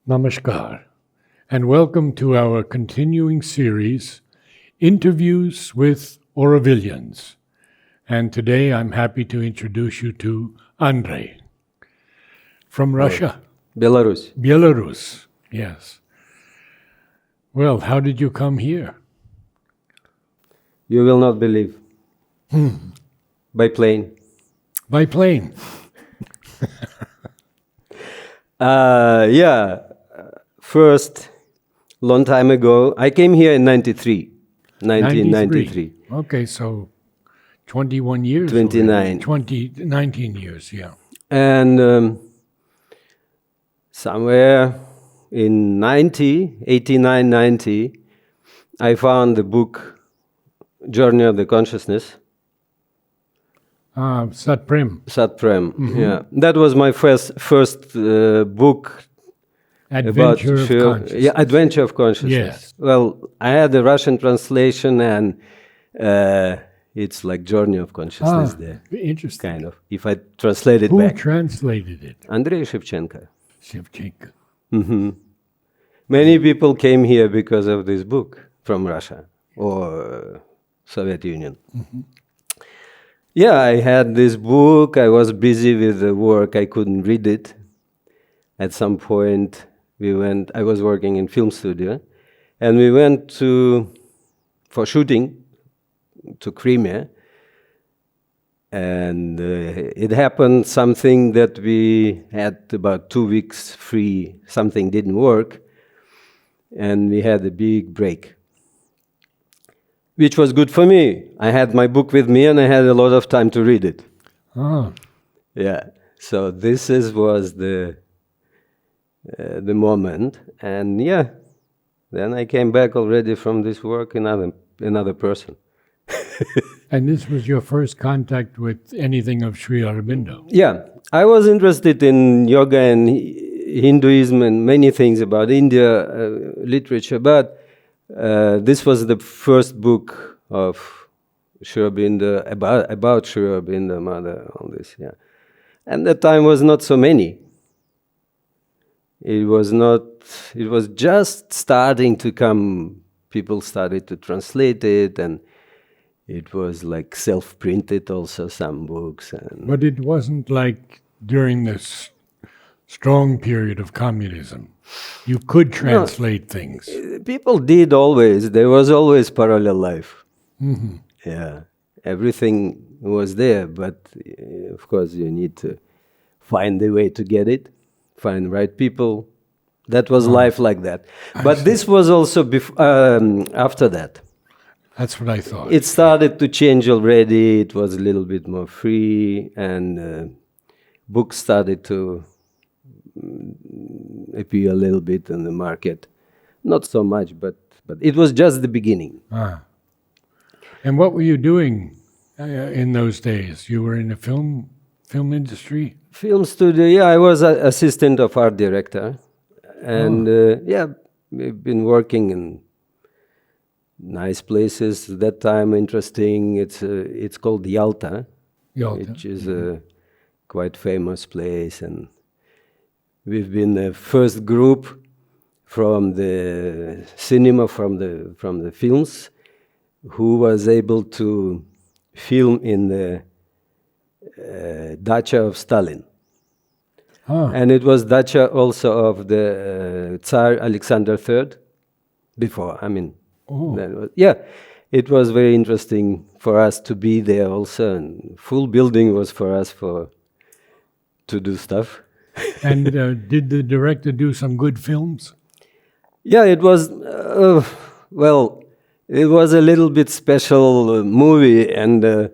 Namaskar, and welcome to our continuing series, Interviews with Aurovilians. And today I'm happy to introduce you to Andrei from Russia. Belarus. Belarus, yes. Well, how did you come here? You will not believe. By plane. By plane. First, long time ago, I came here in 1993. Okay, so 21 years. 29. 19 years, yeah. And somewhere in 89, 90, I found the book Journey of the Consciousness. Satprem. Satprem, yeah. That was my first book. Adventure of Consciousness. Yeah, Adventure of Consciousness. Yes. Well, I had the Russian translation, and it's like Journey of Consciousness there. Interesting. Kind of, if I translate it Who back. Who translated it? Andrei Shevchenko. Shevchenko. Mm-hmm. Many people came here because of this book from Russia or Soviet Union. Mm-hmm. Yeah, I had this book. I was busy with the work. I couldn't read it. At some point, I was working in film studio, and we went for shooting to Crimea. And it happened something that we had about 2 weeks free. Something didn't work, and we had a big break, which was good for me. I had my book with me, and I had a lot of time to read it. Oh. Yeah. So this was the moment, and yeah, then I came back already from this work, another person. And this was your first contact with anything of Sri Aurobindo? Yeah, I was interested in yoga and Hinduism and many things about India literature, but this was the first book of Sri Aurobindo, about Sri Aurobindo, Mother, all this, yeah. And the time was not so many. It was just starting to come. People started to translate it, and it was like self-printed also, some books. But it wasn't like during this strong period of communism. You could translate things. People did always. There was always parallel life. Mm-hmm. Yeah, everything was there, but of course you need to find the way to get it. Find right people. That was life like that. But this was also after that. That's what I thought. It started to change already. It was a little bit more free, and books started to appear a little bit in the market. Not so much, but it was just the beginning. And what were you doing in those days? You were in the film industry? Film studio, yeah. I was an assistant of art director. And we've been working in nice places. That time, interesting. It's called Yalta, which is a quite famous place. And we've been the first group from the cinema, from the films, who was able to film in the dacha of Stalin. And it was dacha also of the Tsar Alexander III before. It was very interesting for us to be there also. And full building was for us to do stuff. And did the director do some good films? Yeah, it was, it was a little bit special movie, and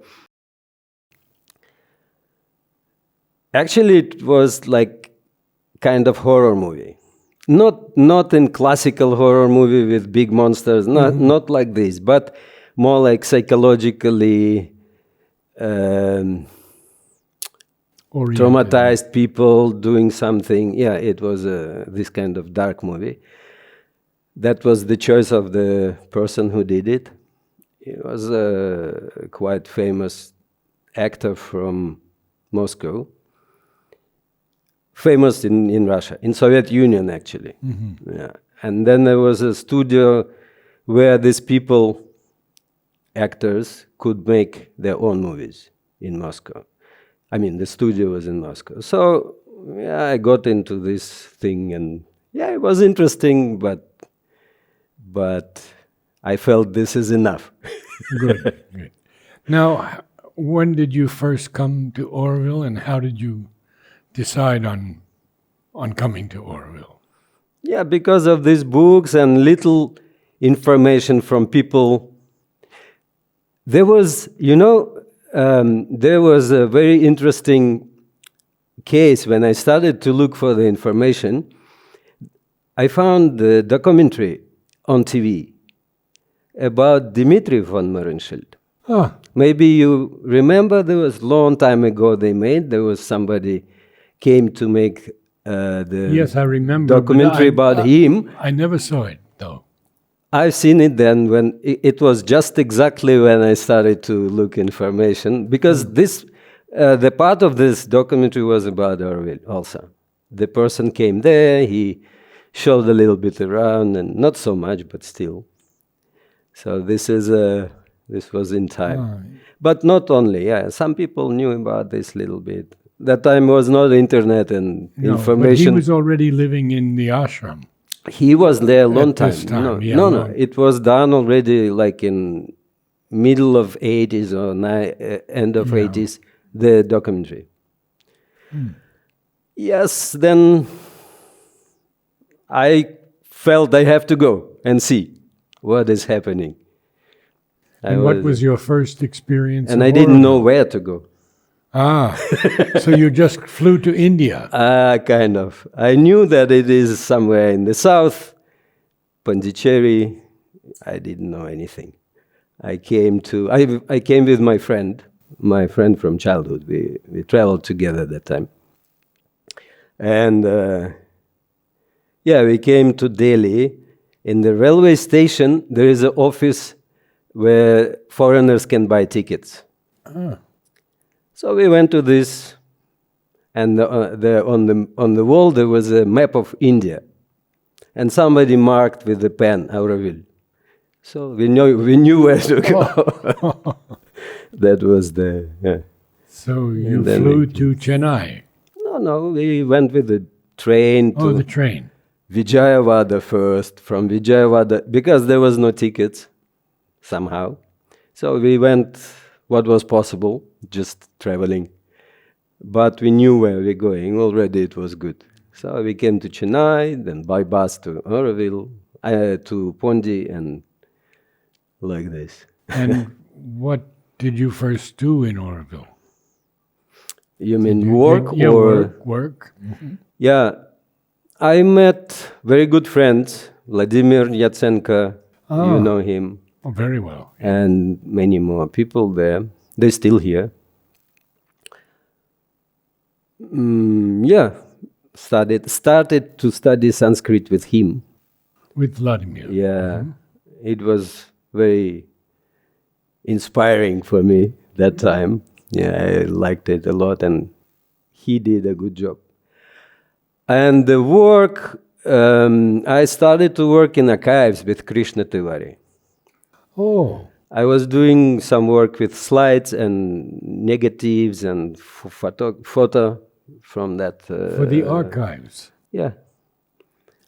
actually, it was like kind of horror movie. Not in classical horror movie with big monsters, not like this, but more like psychologically traumatized people doing something. Yeah, it was this kind of dark movie. That was the choice of the person who did it. He was a quite famous actor from Moscow. famous in Russia, in Soviet Union actually. Yeah. And then there was a studio where these people, actors, could make their own movies in Moscow. I mean, the studio was in Moscow. So yeah, I got into this thing, and yeah, it was interesting, but I felt this is enough. Good, good. Now, when did you first come to Oroville, and how did you decide on coming to Oroville? Yeah, because of these books and little information from people. There was, there was a very interesting case when I started to look for the information. I found the documentary on TV about Dmitri von Mohrenschildt. Ah, Maybe you remember, there was a long time ago there was somebody came to make the yes, I remember. documentary about him. I never saw it, though. I've seen it then when it was just exactly when I started to look information, because the part of this documentary was about Oroville also. The person came there, he showed a little bit around, and not so much, but still. So this was in time. But not only, yeah, some people knew about this little bit. That time was not internet and information. But he was already living in the ashram. He was there a long At time. this time, No. It was done already like in middle of 80s or end of 80s, the documentary. Yes, then I felt I have to go and see what is happening. And what was your first experience? And I didn't know where to go. Ah, so you just flew to India? Kind of. I knew that it is somewhere in the south, Pondicherry. I didn't know anything. I came with my friend from childhood. We traveled together at that time. And we came to Delhi. In the railway station, there is an office where foreigners can buy tickets. Ah. So we went to this, and on the wall there was a map of India, and somebody marked with a pen Auroville. So we knew where to go. That was So you flew to Chennai? No, we went with the train to the train. Vijayawada first. From Vijayawada, because there was no tickets somehow, so we went what was possible, just traveling. But we knew where we were going. Already it was good. So we came to Chennai, then by bus to Oroville, to Pondi, and like this. And what did you first do in Oroville? You mean work Yeah, or? work. Mm-hmm. Yeah. I met very good friends, Vladimir Yatsenko, you know him. Oh, very well. And many more people there. They're still here. Started to study Sanskrit with him. With Vladimir. Yeah. It was very inspiring for me that time. Yeah, I liked it a lot, and he did a good job. And the work, I started to work in archives with Krishna Tiwari. Oh. I was doing some work with slides and negatives and photo from that. For the archives. Yeah.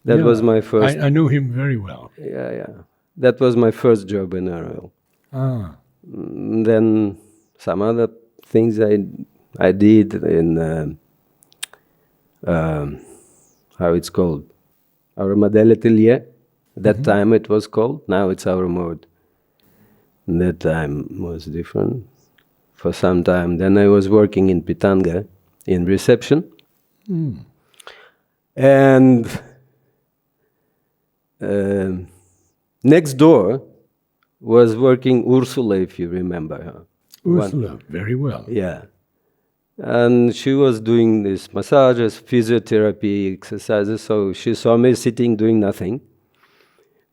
That was my first. I knew him very well. Yeah. That was my first job in Oroville. Then some other things I did in, how it's called? Our Model Atelier. That time it was called. Now it's Our Mode. That time was different for some time. Then I was working in Pitanga in reception. And next door was working Ursula, if you remember her. Ursula, very well. Yeah. And she was doing these massages, physiotherapy, exercises. So she saw me sitting doing nothing.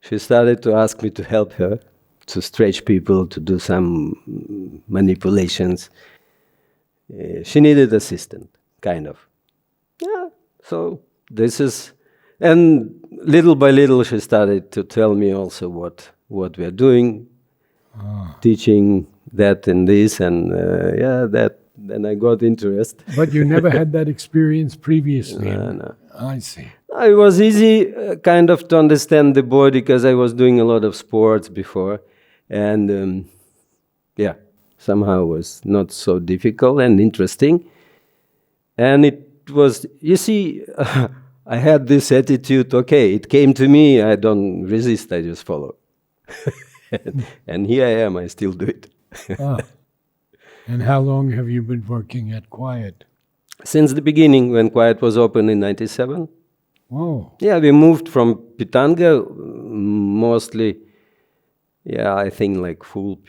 She started to ask me to help her, to stretch people, to do some manipulations. She needed assistant, kind of. Yeah, So this is, and little by little she started to tell me also what we are doing, teaching that and this, and that. Then I got interest. But you never had that experience previously? No. I see. It was easy kind of to understand the body because I was doing a lot of sports before, and somehow it was not so difficult and interesting. And it was, you see, I had this attitude, okay, it came to me, I don't resist, I just follow. and here I am, I still do it. And how long have you been working at Quiet? Since the beginning, when Quiet was open in 97. Whoa. Yeah, we moved from Pitanga, mostly, I think like full,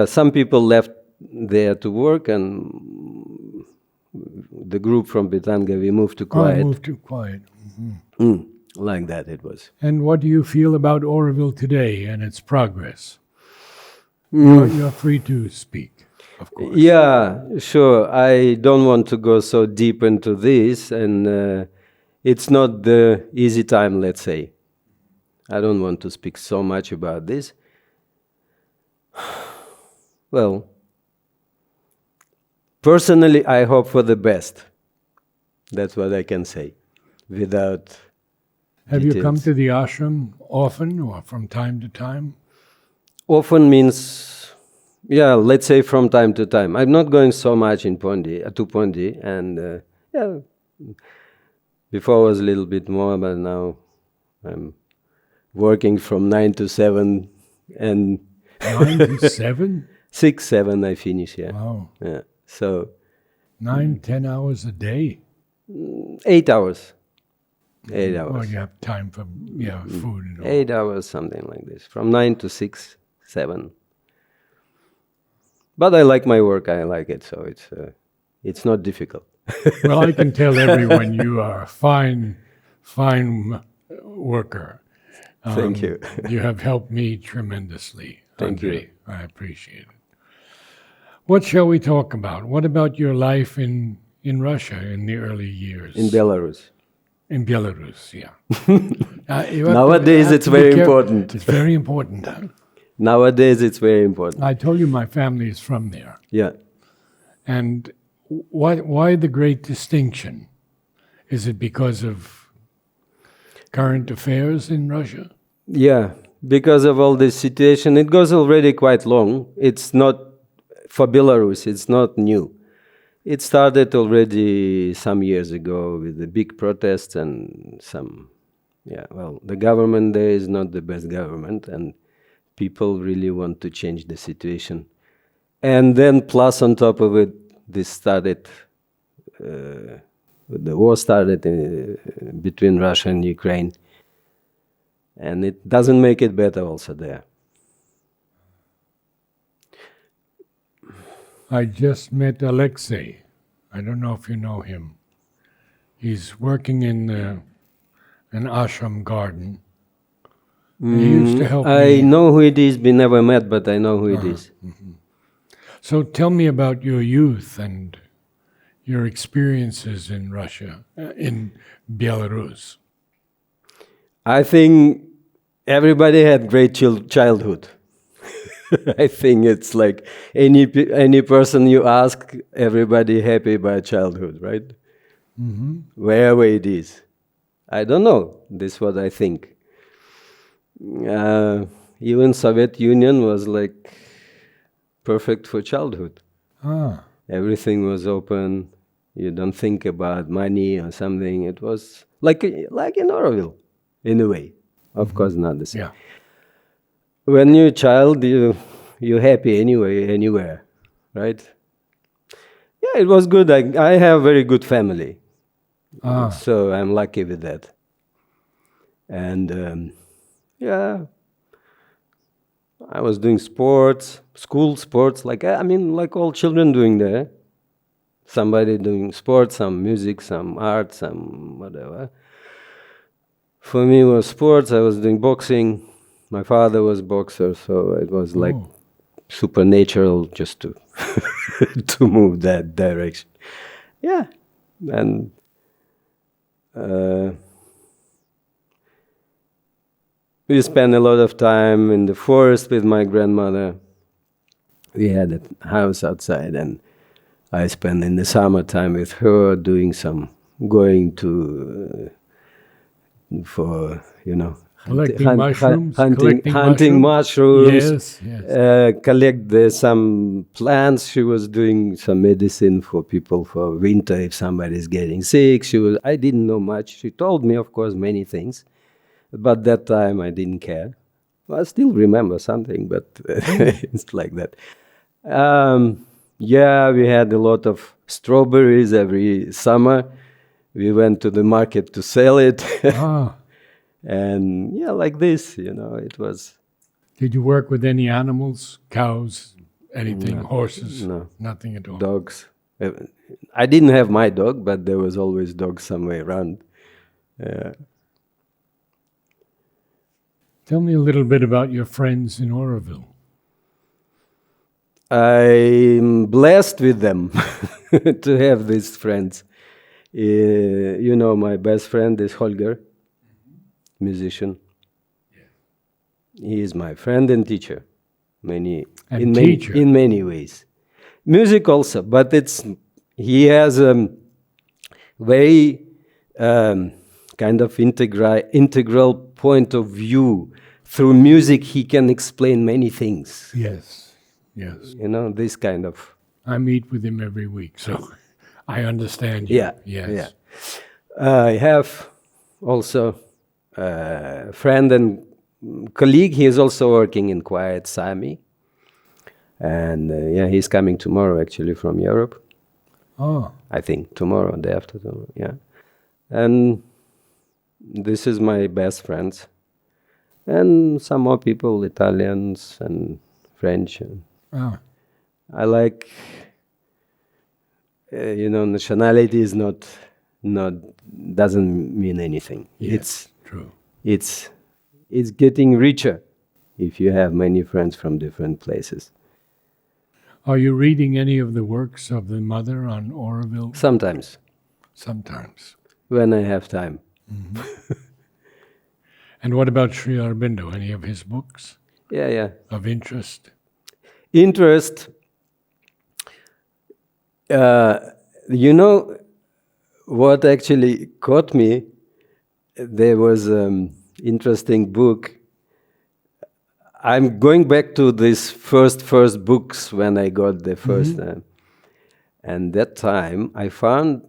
some people left there to work, and the group from Pitanga, we moved to Quiet. I moved to Quiet. Mm-hmm. Like that it was. And what do you feel about Auroville today and its progress? You're free to speak. Of course. Yeah, sure. I don't want to go so deep into this, and it's not the easy time, let's say. I don't want to speak so much about this. Well, personally, I hope for the best. That's what I can say, without Have details. You come to the ashram often or from time to time? Often means, let's say from time to time. I'm not going so much to Pondi, and before I was a little bit more, but now I'm working from 9 to 7, and 9 to 7? 6, 7 I finish, Wow. Yeah, so 9, 10 hours a day? 8 hours. 8 hours. Well, you have time for food and all. 8 hours, something like this, from 9 to 6, 7. But I like my work, I like it, so it's not difficult. Well, I can tell everyone you are a fine worker. Thank you. You have helped me tremendously. Thank Andrei. you. I appreciate it. What shall we talk about? What about your life in Russia in the early years? In Belarus. In Belarus, yeah. Nowadays it's very important. It's very important. Nowadays it's very important. I told you my family is from there. Yeah. And why the great distinction? Is it because of current affairs in Russia? Yeah, because of all this situation. It goes already quite long. It's not, for Belarus, it's not new. It started already some years ago with the big protests and the government there is not the best government, and people really want to change the situation. And then plus on top of it, this started, the war started between Russia and Ukraine. And it doesn't make it better also there. I just met Alexei. I don't know if you know him. He's working in an ashram garden. He used to help me. I know who it is, we never met, but I know who it is. Mm-hmm. So tell me about your youth and your experiences in Russia, in Belarus. I think everybody had great childhood. I think it's like any person you ask, everybody happy by childhood, right? Mm-hmm. Wherever it is. I don't know. This is what I think. Even Soviet Union was like perfect for childhood. Everything was open. You don't think about money or something. It was like in Oroville, in a way. Of course, not the same. Yeah. When you're a child, you're happy anyway, anywhere, right? Yeah, it was good. I have a very good family. So I'm lucky with that. And I was doing sports, school sports, like all children doing there. Somebody doing sports, some music, some art, some whatever. For me, it was sports. I was doing boxing. My father was boxer, so it was like supernatural just to to move that direction. Yeah, and we spent a lot of time in the forest with my grandmother. We had a house outside, and I spent in the summertime with her going to for Collecting mushrooms. hunting mushrooms. Yes. Collect some plants. She was doing some medicine for people for winter if somebody's getting sick. I didn't know much. She told me, of course, many things, but that time I didn't care. Well, I still remember something, but it's like that. Yeah, we had a lot of strawberries every summer. We went to the market to sell it. Ah. And yeah, like this, it was. Did you work with any animals? Cows? Anything? No. Horses? No. Nothing at all? Dogs. I didn't have my dog, but there was always dogs somewhere around. Tell me a little bit about your friends in Oroville. I'm blessed with them to have these friends. My best friend is Holger, musician. He is my friend and teacher, in many ways. Music also, but he has a very kind of integral point of view. Through music, he can explain many things. Yes. This kind of. I meet with him every week, so I understand you. Yeah. Yes. Yeah. I have also a friend and colleague. He is also working in choir at Sami. And he's coming tomorrow actually from Europe. Oh. I think tomorrow, day after tomorrow, yeah. And this is my best friends. And some more people, Italians and French. Ah. I like, nationality is not doesn't mean anything. Yes, true. It's getting richer if you have many friends from different places. Are you reading any of the works of the mother on Oroville? Sometimes. When I have time. Mm-hmm. And what about Sri Aurobindo? Any of his books? Yeah. Of interest? What actually caught me, there was an interesting book. I'm going back to these first books when I got the first time. And that time I found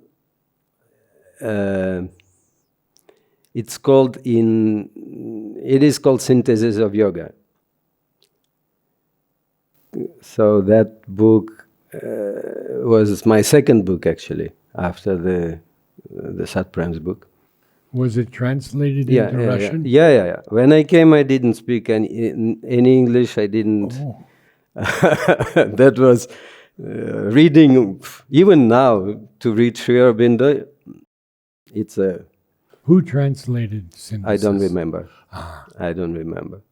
it is called Synthesis of Yoga. So that book was my second book actually, after the Satprem's book. Was it translated into Russian? Yeah. When I came, I didn't speak any English. I didn't. Oh. That was reading. Even now, to read Sri Aurobindo, it's a. Who translated Synthesis? I don't remember. I don't remember.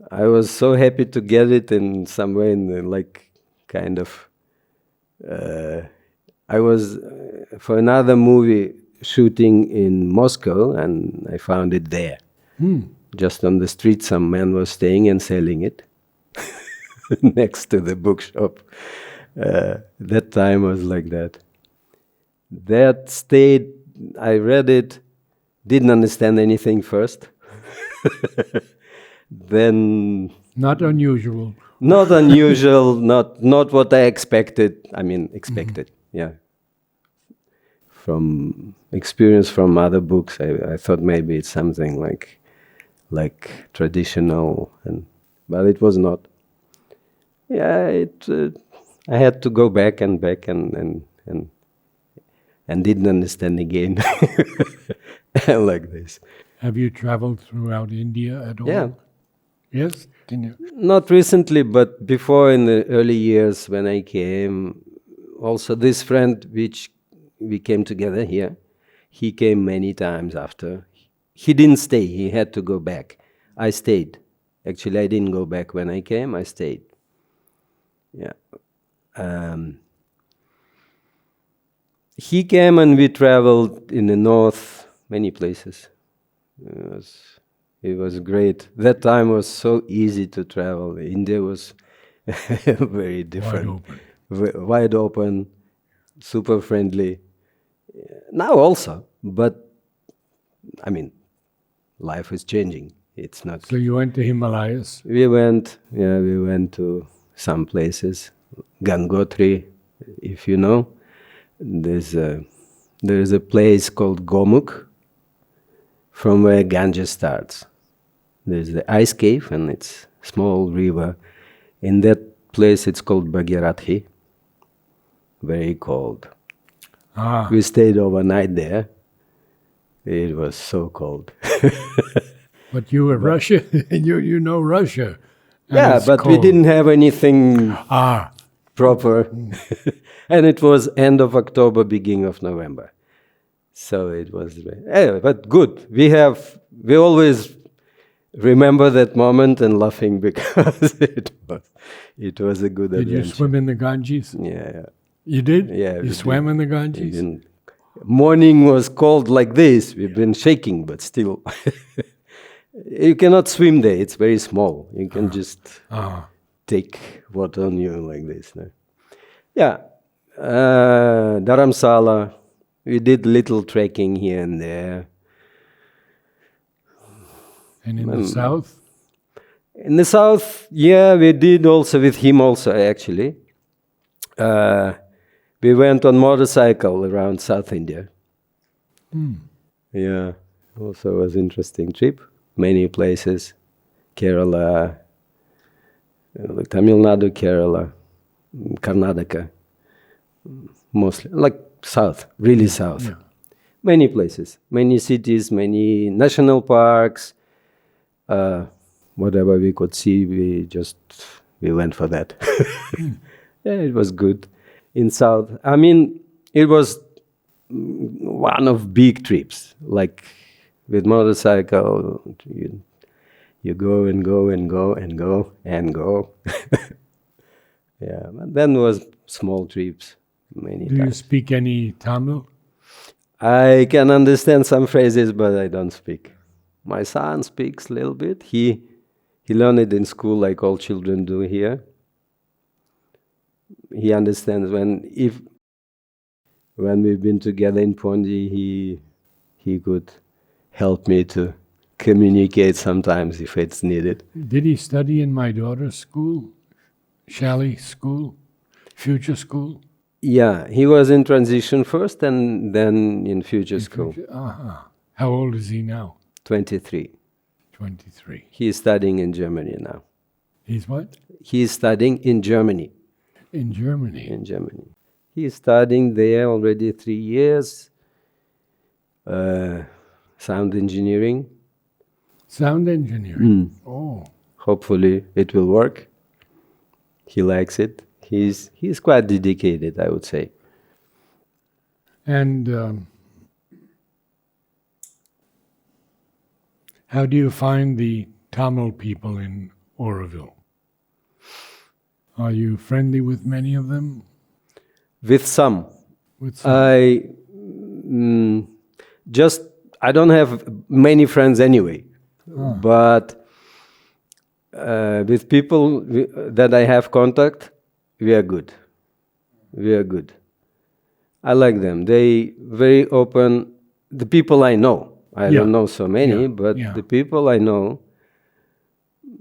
I was so happy to get it in some way, kind of. I was for another movie shooting in Moscow, and I found it there. Just on the street, some man was staying and selling it next to the bookshop. That time was like that. That stayed, I read it, didn't understand anything first. Then... Not unusual. Not unusual, not what I expected. Yeah. From experience from other books, I thought maybe it's something like traditional, but it was not. Yeah, I had to go back and didn't understand again, like this. Have you traveled throughout India at all? Yeah. Yes? Can you? Not recently, but before, in the early years when I came. Also, this friend, which we came together here, he came many times after. He didn't stay, he had to go back. I stayed. Actually, I didn't go back when I came, I stayed. Yeah. He came and we traveled in the north, many places. It was great. That time was so easy to travel. India was very different. Wide open, super friendly. Now also, but I mean, life is changing. It's not. So you went to Himalayas? We went to some places. Gangotri, if you know. There's a place called Gomukh, from where Ganges starts. There's the ice cave and it's small river. In that place it's called Bhagirathi. Very cold. We stayed overnight there. It was so cold. But you were Russia, you know Russia. Yeah, but cold. we didn't have anything proper. And it was end of October, beginning of November. So it was, but good. We always remember that moment and laughing because it was a good adventure. Did you swim in the Ganges? Yeah. You did? Yeah. You swam in the Ganges? Morning was cold like this. We've been shaking, but still. You cannot swim there. It's very small. You can just take water on you like this. No? Yeah. Dharamsala. We did little trekking here and there. And in the south? In the south, yeah, we did also with him also actually. We went on motorcycle around South India. Yeah, also was interesting trip. Many places, Kerala, like Tamil Nadu, Kerala, Karnataka, mostly like south, really south. Yeah. Many places, many cities, many national parks. Whatever we could see, we went for that. Yeah, it was good. In south, I mean, it was one of big trips. Like with motorcycle, you go and go and go and go and go. Yeah, but then was small trips many times. Do you speak any Tamil? I can understand some phrases, but I don't speak. My son speaks a little bit. He learned it in school like all children do here. He understands when we've been together in Ponji, he could help me to communicate sometimes if it's needed. Did he study in my daughter's school? Shally School? Future School? Yeah, he was in transition first and then in future school. How old is he now? 23. 23. He's studying in Germany now. He's what? He's studying in Germany. In Germany? In Germany. He's studying there already 3 years. Sound engineering. Sound engineering? Oh. Hopefully it will work. He likes it. He's quite dedicated, I would say. And how do you find the Tamil people in Oroville? Are you friendly with many of them? With some. With some. I don't have many friends anyway. But with people that I have contact, we are good. We are good. I like them. They very open. The people I know, I don't know so many, but the people I know,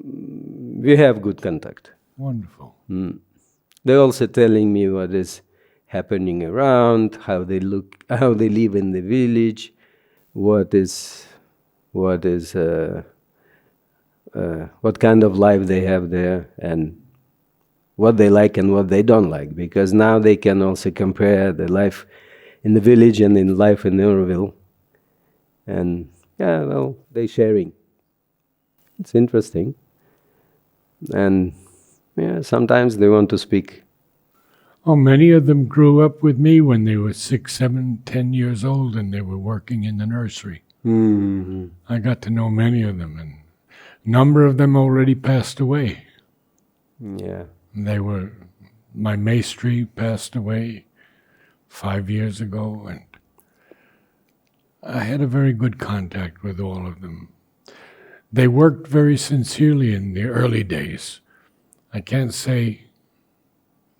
we have good contact. Wonderful. They're also telling me what is happening around, how they live in the village, what kind of life they have there, and what they like and what they don't like. Because now they can also compare the life in the village and in life in Auroville. And they're sharing. It's interesting. And sometimes they want to speak. Oh, many of them grew up with me when they were 6, 7, 10 years old and they were working in the nursery. I got to know many of them, and a number of them already passed away. Yeah. My maestri passed away 5 years ago, and I had a very good contact with all of them. They worked very sincerely in the early days. I can't say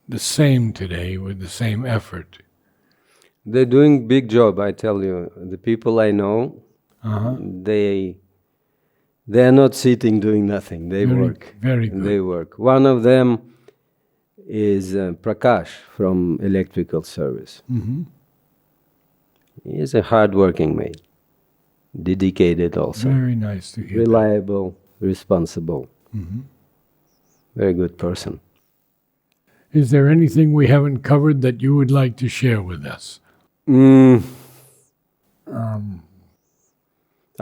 the same today with the same effort. They're doing big job, I tell you. The people I know, Uh-huh. they're not sitting doing nothing. They work. Very good. They work. One of them is Prakash from electrical service. Mm-hmm. He's a hard-working mate, dedicated also. Very nice to hear. Reliable, responsible. Mm-hmm. Very good person. Is there anything we haven't covered that you would like to share with us?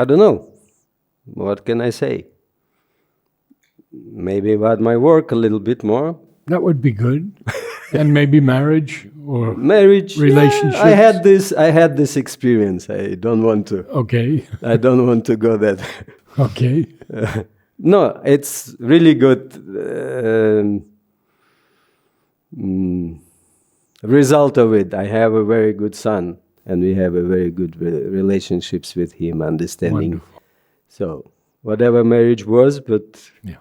I don't know. What can I say? Maybe about my work a little bit more. That would be good. And maybe marriage or Marriage, relationships. Yeah, I had this experience. I don't want to. Okay. I don't want to go that. Okay. No, it's really good result of it. I have a very good son, and we have a very good relationships with him, understanding. Wonderful. So whatever marriage was, but Yeah.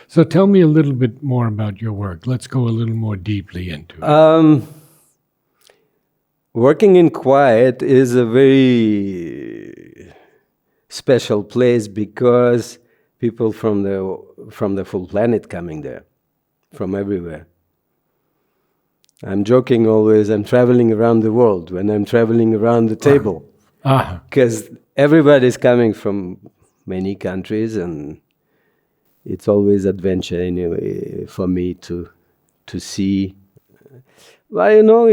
So tell me a little bit more about your work. Let's go a little more deeply into it. Working in quiet is a very special place because people from the full planet coming there, from everywhere. I'm joking always. I'm traveling around the world when I'm traveling around the table, because everybody's coming from many countries, and it's always adventure anyway for me to see. Well, you know,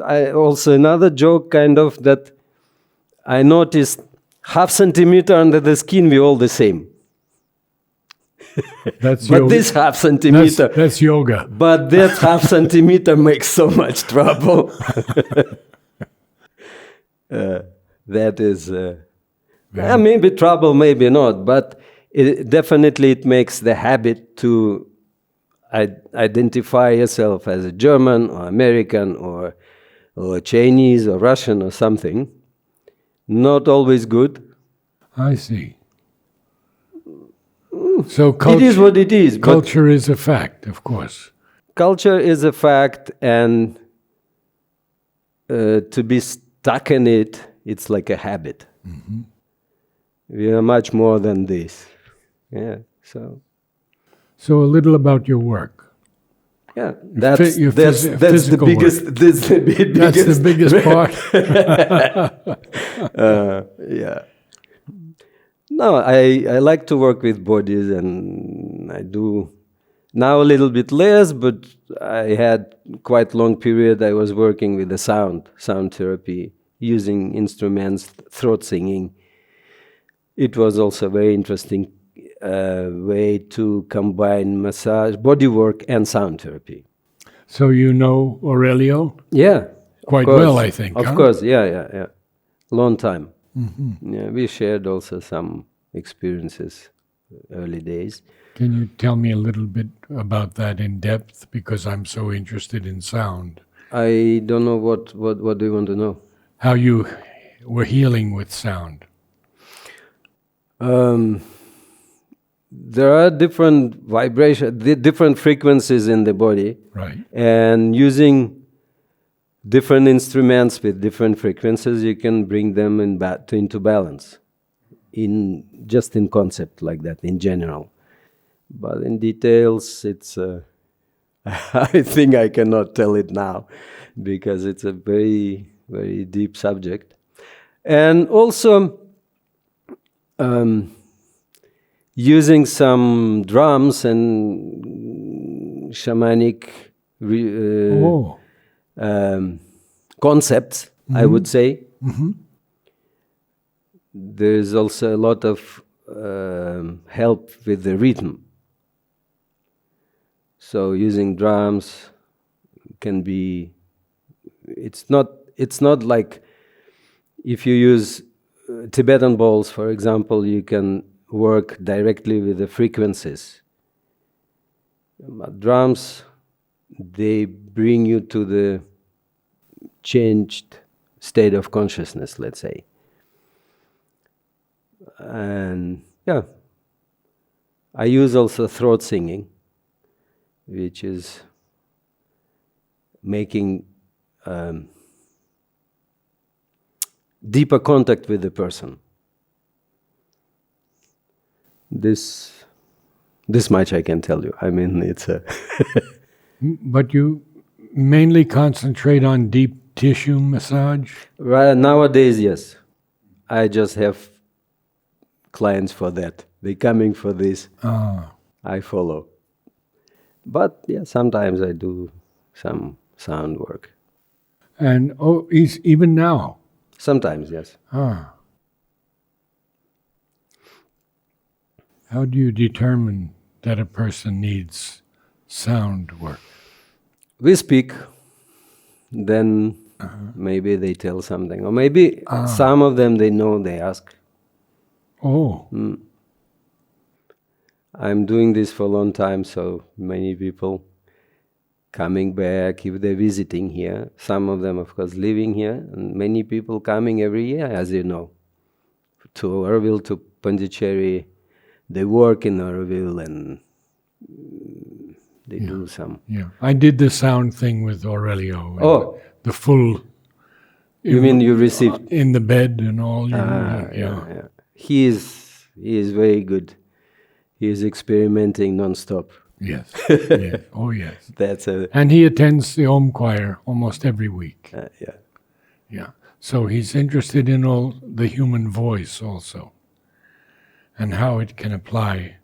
I also another joke kind of that I noticed half centimeter under the skin we're all the same. That's But yoga. this half centimeter, That's yoga. but that half centimeter makes so much trouble. That is maybe trouble, maybe not, but it makes the habit to identify yourself as a German or American or Chinese or Russian or something. Not always good. I see. So culture, It is what it is. But culture is a fact, of course. culture is a fact, and to be stuck in it, it's like a habit. Mm-hmm. We are much more than this. Yeah. So a little about your work. Yeah, that's your the physical biggest. work. That's the biggest. That's the biggest part. Yeah. No, I like to work with bodies, and I do now a little bit less. But I had quite long period. I was working with the sound therapy, using instruments, throat singing. It was also very interesting way to combine massage, body work, and sound therapy. So you know Aurelio? Yeah, Quite well, I think. Of huh? course, yeah. Long time. Mm-hmm. Yeah, we shared also some experiences, early days. Can you tell me a little bit about that in depth? Because I'm so interested in sound. I don't know what do you want to know? How you were healing with sound. There are different vibrations, different frequencies in the body, Right. and using different instruments with different frequencies, you can bring them into balance. Just in concept like that, in general. But in details, it's I think I cannot tell it now because it's a very, very deep subject. And also using some drums and shamanic concepts, I would say. Mm-hmm. There's also a lot of help with the rhythm. So using drums can be. It's not like if you use Tibetan bowls, for example, you can work directly with the frequencies. But drums, they bring you to changed state of consciousness, let's say. And yeah, I use also throat singing, which is making deeper contact with the person. This much I can tell you. I mean, it's a... But you mainly concentrate on deep tissue massage? Right, nowadays, yes. I just have clients for that. They're coming for this. I follow. But yeah, sometimes I do some sound work. And even now? Sometimes, yes. How do you determine that a person needs sound work? We speak, then maybe they tell something. Or maybe some of them, they know, they ask. Oh. I'm doing this for a long time, so many people coming back, if they're visiting here. Some of them, of course, living here, and many people coming every year, as you know, to Oroville, to Pondicherry. They work in Oroville and they do some. Yeah, I did the sound thing with Aurelio. Oh, the full. You mean you received in the bed and all? yeah. He is very good. He is experimenting non-stop. Yes. Yes. Oh, yes. And he attends the Om choir almost every week. Yeah. Yeah. So he's interested in all the human voice also, and how it can apply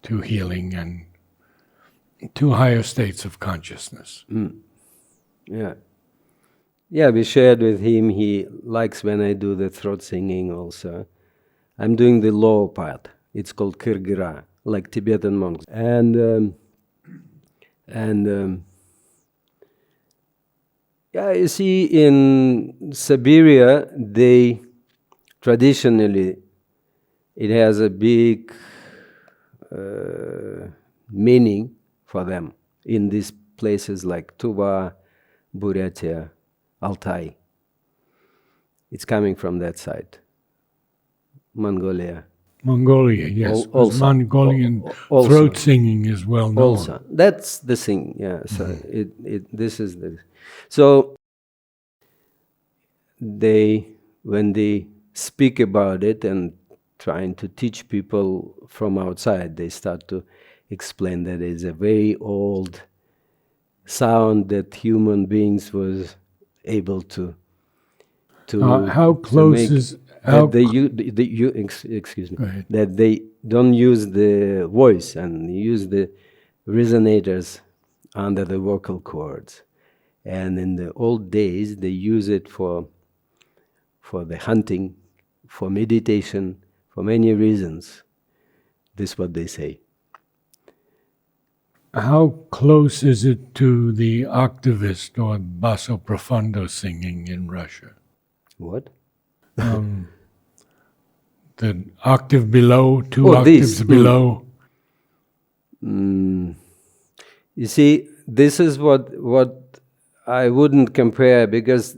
to healing and to higher states of consciousness. Yeah. Yeah, we shared with him. He likes when I do the throat singing also. I'm doing the low part. It's called kirgira, like Tibetan monks. And yeah, you see, in Siberia, they traditionally, it has a big meaning for them in these places like Tuva, Buryatia, Altai. It's coming from that side. Mongolia, yes. Also. Mongolian throat singing is well known. Also, that's the thing. Yeah. So this is the. So when they speak about it and trying to teach people from outside, they start to explain that it's a very old sound that human beings was able to how close to make, is how excuse me, that they don't use the voice and use the resonators under the vocal cords, and in the old days they use it for the hunting, for meditation, for many reasons. This is what they say. How close is it to the octavist or basso profundo singing in Russia? What? The octave below, two octaves below. You see, this is what I wouldn't compare, because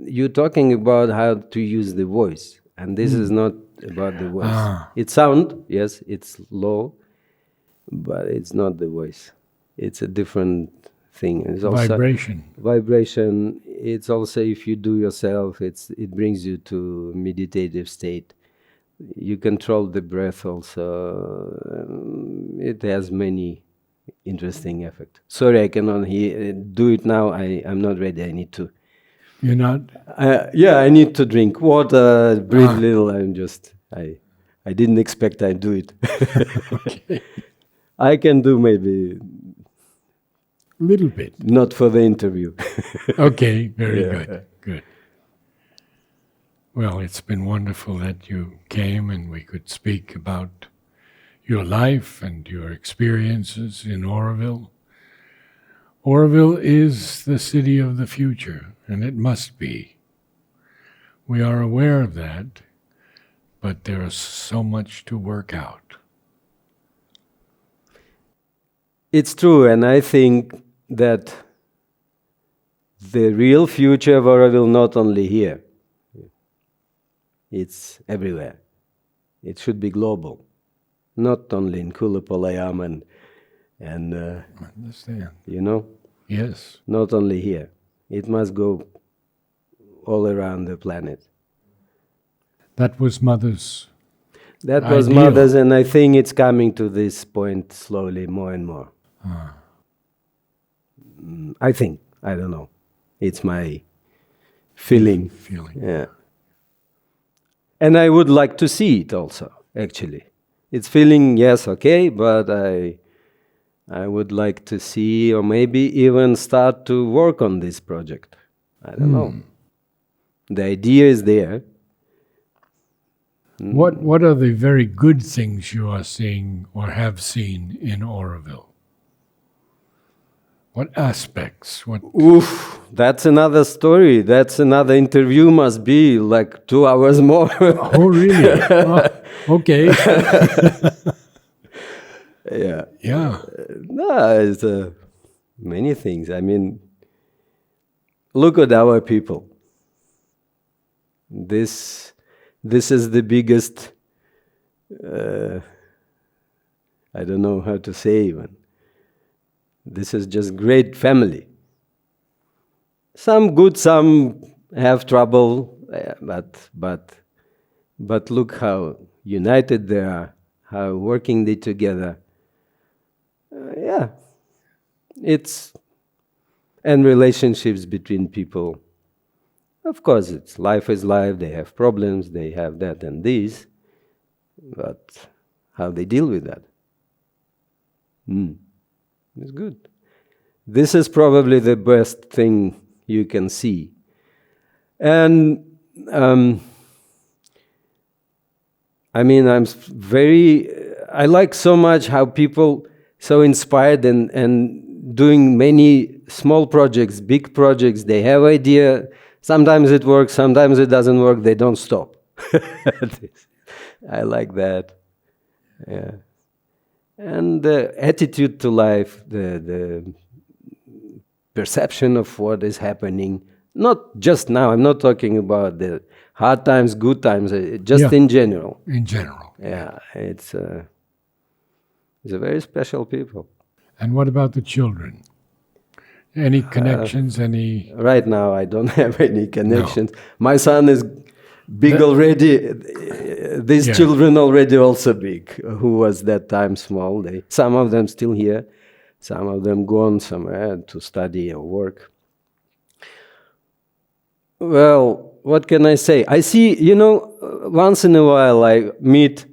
you're talking about how to use the voice, and this is not about the voice. It's sound, yes, it's low, but it's not the voice. It's a different thing. It's also vibration. Vibration. It's also, if you do yourself, it brings you to meditative state. You control the breath also. It has many interesting effects. Sorry, I cannot do it now. I'm not ready. I need to. You're not? Yeah, I need to drink water, breathe little. I didn't expect I'd do it. Okay. I can do maybe a little bit. Not for the interview. Okay, very good. Good. Well, it's been wonderful that you came and we could speak about your life and your experiences in Oroville. Oroville is the city of the future, and it must be. We are aware of that, but there is so much to work out. It's true, and I think that the real future of Oroville not only here. It's everywhere. It should be global, not only in Kulapalayam and Understand. Yes. not only here. It must go all around the planet. That was Mother's. That was Ideal. Mother's, and I think it's coming to this point slowly, more and more. I think. I don't know. It's my feeling. Yeah. And I would like to see it also, actually. It's feeling, yes, okay, but I would like to see, or maybe even start to work on this project. I don't know. The idea is there. What are the very good things you are seeing or have seen in Oroville? What aspects? Oof, that's another story. That's another interview, must be like 2 hours more. Oh, really? Oh, okay. Yeah. Yeah. No, it's many things. I mean, look at our people. This is the biggest, I don't know how to say even. This is just great family. Some good, some have trouble, but look how united they are, how working they together. Yeah, and relationships between people. Of course, it's life is life. They have problems. They have that and this, but how they deal with that. It's good. This is probably the best thing you can see. And I mean, I like so much how people so inspired and doing many small projects, big projects. They have idea. Sometimes it works, sometimes it doesn't work. They don't stop. I like that. Yeah. And the attitude to life, the perception of what is happening, not just now, I'm not talking about the hard times, good times, just in general. In general. Yeah, it's a very special people. And what about the children? Any connections, any... Right now, I don't have any connections. No. My son is big already. These children already also big, who was that time small. Some of them still here. Some of them gone somewhere to study or work. Well, what can I say? I see, once in a while I meet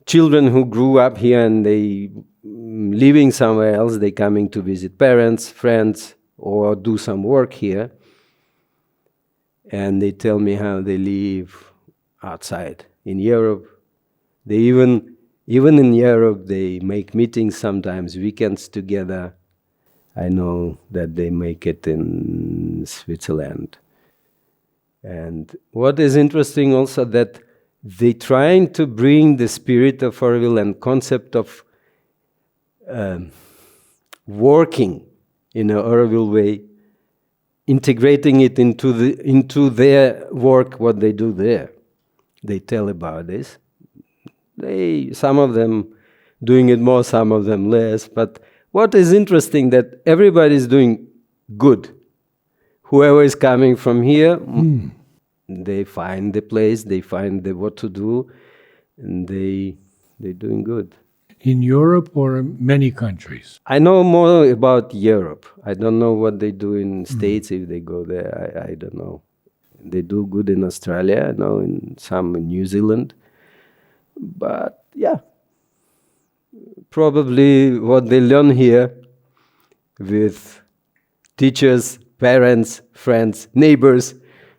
children who grew up here and they living somewhere else. They coming to visit parents, friends, or do some work here. And they tell me how they live outside in Europe. They even in Europe, they make meetings sometimes, weekends together. I know that they make it in Switzerland. And what is interesting also that they trying to bring the spirit of Oroville and concept of working in an Oroville way, integrating it into their work, what they do there. They tell about this. Some of them doing it more, some of them less. But what is interesting that everybody is doing good. Whoever is coming from here, they find the place, they find what to do, and they're doing good. In Europe or in many countries? I know more about Europe. I don't know what they do in States if they go there. I don't know. They do good in Australia, I know some in New Zealand. But yeah, probably what they learn here with teachers, parents, friends, neighbors,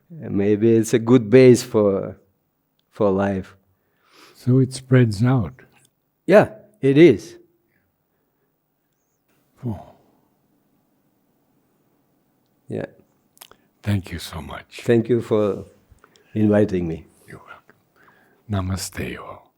maybe it's a good base for life. So it spreads out. Yeah, it is. Oh. Yeah. Thank you so much. Thank you for inviting me. You're welcome. Namaste all.